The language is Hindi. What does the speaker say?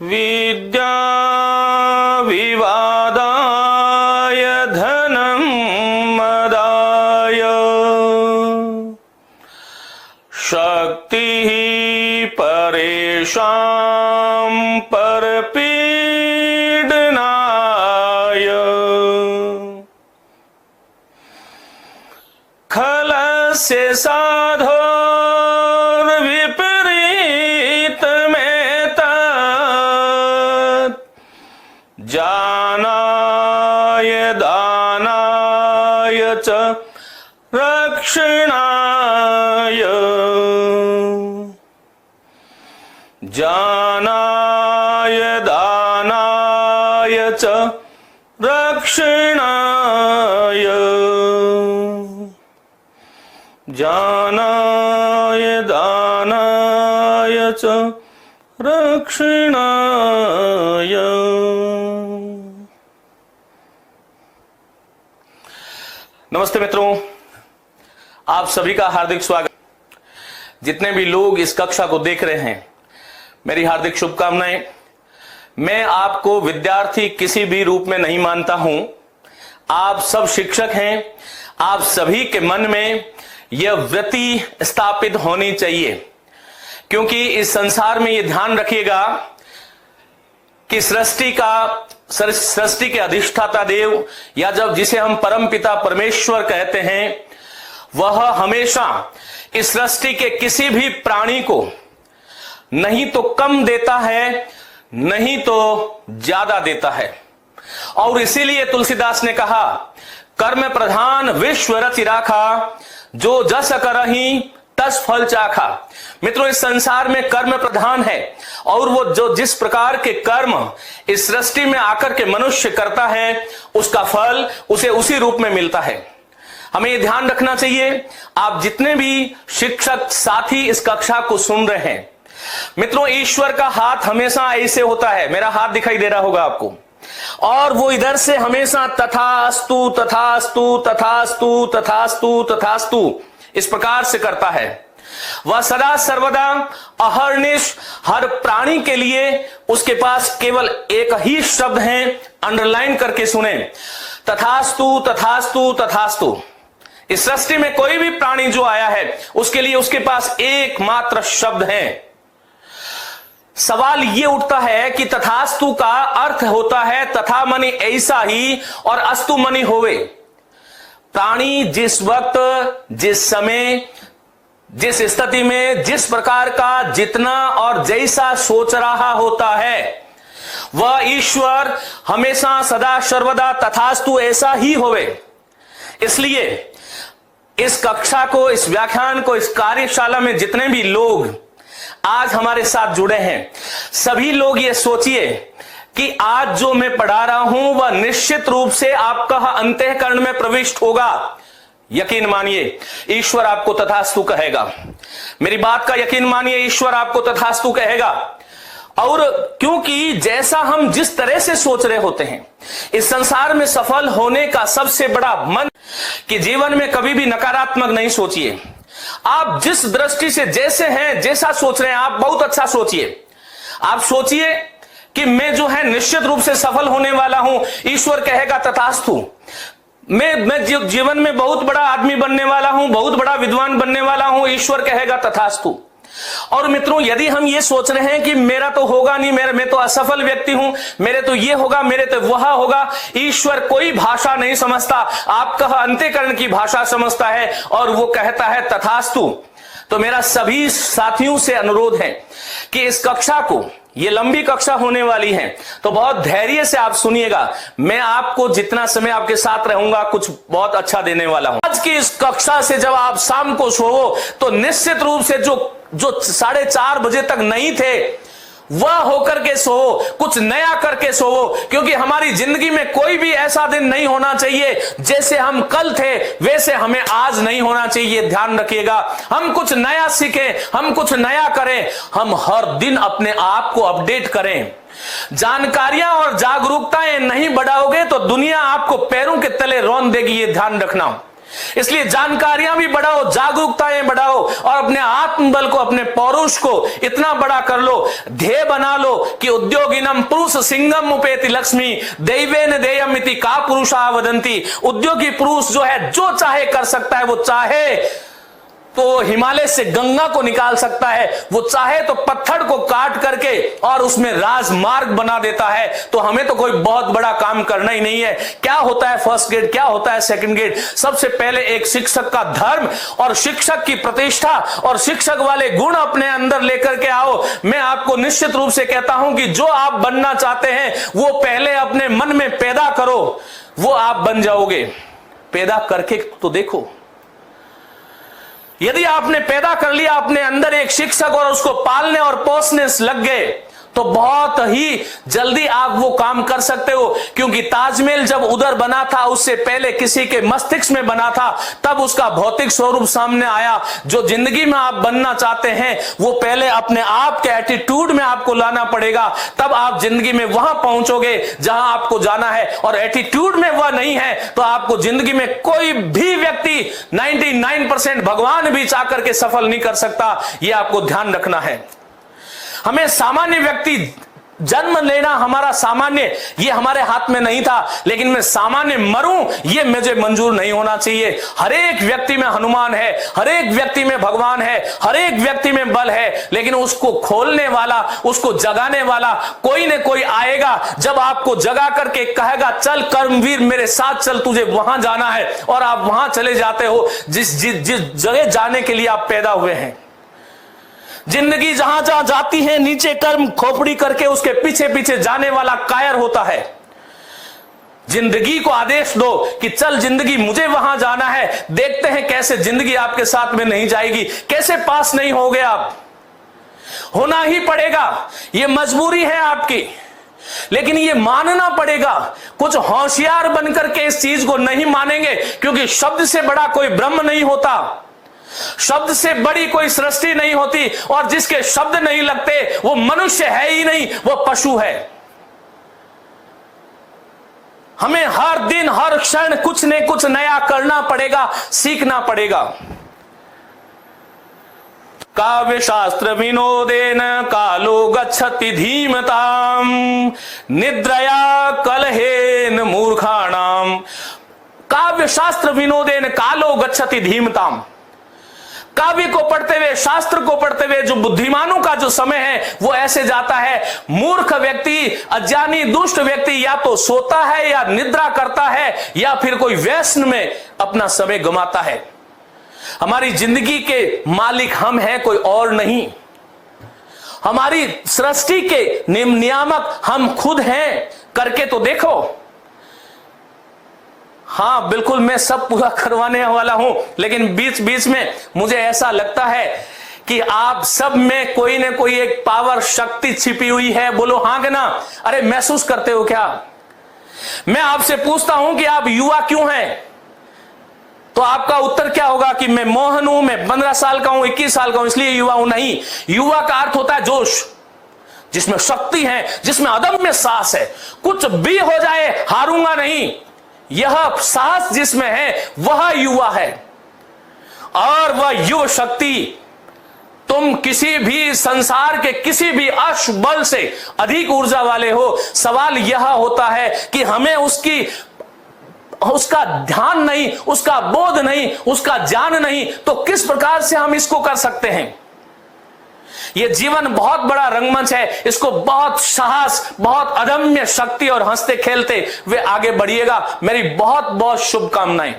विद्या विवादाय धनं मदाय शक्तिः परेषां परपीडनाय खलस्य साधोर्विपरीतमेतत् ज्ञानाय दानाय च रक्षणाय ज्ञानाय दानाय च रक्षणाय ज्ञानाय दानाय च रक्षणाय। नमस्ते मित्रों, आप सभी का हार्दिक स्वागत। जितने भी लोग इस कक्षा को देख रहे हैं, मेरी हार्दिक शुभकामनाएं। मैं आपको विद्यार्थी किसी भी रूप में नहीं मानता हूं। आप सब शिक्षक हैं। आप सभी के मन में यह वृत्ति स्थापित होनी चाहिए, क्योंकि इस संसार में यह ध्यान रखिएगा कि सृष्टि के अधिष्ठाता देव, या जब जिसे हम परम पिता परमेश्वर कहते हैं, वह हमेशा इस सृष्टि के किसी भी प्राणी को नहीं तो कम देता है, नहीं तो ज्यादा देता है। और इसीलिए तुलसीदास ने कहा, कर्म प्रधान विश्व रचि राखा, जो जस करहि तस फल चाखा। मित्रों, इस संसार में कर्म प्रधान है, और वो जो जिस प्रकार के कर्म इस सृष्टि में आकर के मनुष्य करता है, उसका फल उसे उसी रूप में मिलता है। हमें यह ध्यान रखना चाहिए। आप जितने भी शिक्षक साथी इस कक्षा को सुन रहे हैं, मित्रों, ईश्वर का हाथ हमेशा ऐसे होता है। मेरा हाथ दिखाई दे रहा होगा आपको, और वो इधर से हमेशा तथास्तु तथास्तु तथास्तु तथास्तु तथास्तु इस प्रकार से करता है। वह सदा सर्वदा अहर्निश हर प्राणी के लिए उसके पास केवल एक ही शब्द है, अंडरलाइन करके सुने, तथास्तु तथास्तु तथास्तु। इस सृष्टि में कोई भी प्राणी जो आया है, उसके लिए उसके पास एकमात्र शब्द है। सवाल यह उठता है कि तथास्तु का अर्थ होता है तथा मनि ऐसा ही, और अस्तु मनि होवे। प्राणी जिस वक्त, जिस समय, जिस स्थिति में, जिस प्रकार का जितना और जैसा सोच रहा होता है, वह ईश्वर हमेशा सदा सर्वदा तथास्तु ऐसा ही होवे। इसलिए इस कक्षा को, इस व्याख्यान को, इस कार्यशाला में जितने भी लोग आज हमारे साथ जुड़े हैं, सभी लोग ये सोचिए कि आज जो मैं पढ़ा रहा हूं वह निश्चित रूप से आपका अंतःकरण में प्रविष्ट होगा। यकीन मानिए, ईश्वर आपको तथास्तु कहेगा। मेरी बात का यकीन मानिए, ईश्वर आपको तथास्तु कहेगा। और क्योंकि जैसा हम जिस तरह से सोच रहे होते हैं, इस संसार में सफल होने का सबसे बड़ा मंत्र कि जीवन में कभी भी नकारात्मक नहीं सोचिए। आप जिस दृष्टि से जैसे हैं, जैसा सोच रहे हैं, आप बहुत अच्छा सोचिए। आप सोचिए कि मैं जो है निश्चित रूप से सफल होने वाला हूं, ईश्वर कहेगा तथास्तु। मैं जीवन में बहुत बड़ा आदमी बनने वाला हूं, बहुत बड़ा विद्वान बनने वाला हूं, ईश्वर कहेगा तथास्तु। और मित्रों, यदि हम ये सोच रहे हैं कि मेरा तो होगा नहीं, मैं तो असफल व्यक्ति हूं, मेरे तो ये होगा, मेरे तो वह होगा, ईश्वर कोई भाषा नहीं समझता, आपका अंतःकरण की भाषा समझता है, और वो कहता है तथास्तु। तो मेरा सभी साथियों से अनुरोध है कि इस कक्षा को, ये लंबी कक्षा होने वाली है, तो बहुत धैर्य से आप सुनिएगा। मैं आपको जितना समय आपके साथ रहूंगा, कुछ बहुत अच्छा देने वाला हूं। आज की इस कक्षा से जब आप शाम को सोओ, तो निश्चित रूप से जो 4:30 बजे तक नहीं थे, वह होकर के सोओ, कुछ नया करके सोओ, क्योंकि हमारी जिंदगी में कोई भी ऐसा दिन नहीं होना चाहिए जैसे हम कल थे वैसे हमें आज नहीं होना चाहिए। ध्यान रखिएगा, हम कुछ नया सीखें, हम कुछ नया करें, हम हर दिन अपने आप को अपडेट करें। जानकारियां और जागरूकताएं नहीं बढ़ाओगे तो दुनिया आपको पैरों के तले रौंद देगी, ये ध्यान रखना। इसलिए जानकारियां भी बढ़ाओ, जागरूकताएं बढ़ाओ और अपने आत्मबल को, अपने पौरुष को इतना बड़ा कर लो, ध्येय बना लो कि उद्योगिनम पुरुष सिंगम उपेति लक्ष्मी दैवेन देयमिति का पुरुषा वदंती। उद्योगी पुरुष जो है जो चाहे कर सकता है, वो चाहे तो हिमालय से गंगा को निकाल सकता है, वो चाहे तो पत्थर को काट करके और उसमें राजमार्ग बना देता है। तो हमें तो कोई बहुत बड़ा काम करना ही नहीं है। क्या होता है फर्स्ट ग्रेड, क्या होता है सेकंड ग्रेड? सबसे पहले एक शिक्षक का धर्म और शिक्षक की प्रतिष्ठा और शिक्षक वाले गुण अपने अंदर लेकर के आओ। मैं आपको निश्चित रूप से कहता हूं कि जो आप बनना चाहते हैं वो पहले अपने मन में पैदा करो, वो आप बन जाओगे। पैदा करके तो देखो। यदि आपने पैदा कर लिया अपने अंदर एक शिक्षक और उसको पालने और पोसने लग गए तो बहुत ही जल्दी आप वो काम कर सकते हो। क्योंकि ताजमहल जब उधर बना था उससे पहले किसी के मस्तिष्क में बना था, तब उसका भौतिक स्वरूप सामने आया। जो जिंदगी में आप बनना चाहते हैं वो पहले अपने आप के एटीट्यूड में आपको लाना पड़ेगा, तब आप जिंदगी में वहां पहुंचोगे जहां आपको जाना है। और एटीट्यूड में वह नहीं है तो आपको जिंदगी में कोई भी व्यक्ति 99% भगवान भी चाह करके सफल नहीं कर सकता। यह आपको ध्यान रखना है। हमें सामान्य व्यक्ति जन्म लेना, हमारा सामान्य ये हमारे हाथ में नहीं था, लेकिन मैं सामान्य मरूं ये मुझे मंजूर नहीं होना चाहिए। हर एक व्यक्ति में हनुमान है, हर एक व्यक्ति में भगवान है, हर एक व्यक्ति में बल है, लेकिन उसको खोलने वाला, उसको जगाने वाला कोई न कोई आएगा। जब आपको जगा करके कहेगा चल कर्मवीर मेरे साथ चल, तुझे वहां जाना है, और आप वहां चले जाते हो जिस जगह जाने के लिए आप पैदा हुए हैं। जिंदगी जहां जहां जाती है नीचे कर्म खोपड़ी करके उसके पीछे पीछे जाने वाला कायर होता है। जिंदगी को आदेश दो कि चल जिंदगी मुझे वहां जाना है, देखते हैं कैसे जिंदगी आपके साथ में नहीं जाएगी, कैसे पास नहीं होगे आप। होना ही पड़ेगा, ये मजबूरी है आपकी, लेकिन ये मानना पड़ेगा। कुछ होशियार बनकर के इस चीज को नहीं मानेंगे, क्योंकि शब्द से बड़ा कोई ब्रह्म नहीं होता, शब्द से बड़ी कोई सृष्टि नहीं होती, और जिसके शब्द नहीं लगते वो मनुष्य है ही नहीं, वो पशु है। हमें हर दिन हर क्षण कुछ न कुछ नया करना पड़ेगा, सीखना पड़ेगा। काव्य शास्त्र विनोदेन कालो गच्छति धीमताम निद्रया कलहेन मूर्खाणाम। काव्य शास्त्र विनोदेन कालो गच्छति धीमताम। काव्य को पढ़ते हुए, शास्त्र को पढ़ते हुए जो बुद्धिमानों का जो समय है वो ऐसे जाता है। मूर्ख व्यक्ति, अज्ञानी दुष्ट व्यक्ति या तो सोता है या निद्रा करता है या फिर कोई व्यसन में अपना समय गंवाता है। हमारी जिंदगी के मालिक हम हैं, कोई और नहीं। हमारी सृष्टि के नियामक हम खुद हैं, करके तो देखो। हाँ बिल्कुल, मैं सब पूरा करवाने वाला हूं, लेकिन बीच बीच में मुझे ऐसा लगता है कि आप सब में कोई न कोई एक पावर शक्ति छिपी हुई है। बोलो हाँ कि ना? अरे महसूस करते हो क्या? मैं आपसे पूछता हूं कि आप युवा क्यों हैं, तो आपका उत्तर क्या होगा कि मैं मोहन हूं, मैं 15 साल का हूं, 21 साल का हूं, इसलिए युवा हूं। नहीं, युवा का अर्थ होता है जोश, जिसमें शक्ति है, जिसमें अदम्य साहस है। कुछ भी हो जाए हारूंगा नहीं, यह साहस जिसमें है वह युवा है। और वह युवा शक्ति तुम किसी भी संसार के किसी भी अश्व बल से अधिक ऊर्जा वाले हो। सवाल यह होता है कि हमें उसका ध्यान नहीं, उसका बोध नहीं, उसका ज्ञान नहीं, तो किस प्रकार से हम इसको कर सकते हैं? यह जीवन बहुत बड़ा रंगमंच है, इसको बहुत साहस, बहुत अदम्य शक्ति और हंसते खेलते वे आगे बढ़िएगा। मेरी बहुत बहुत शुभकामनाएं।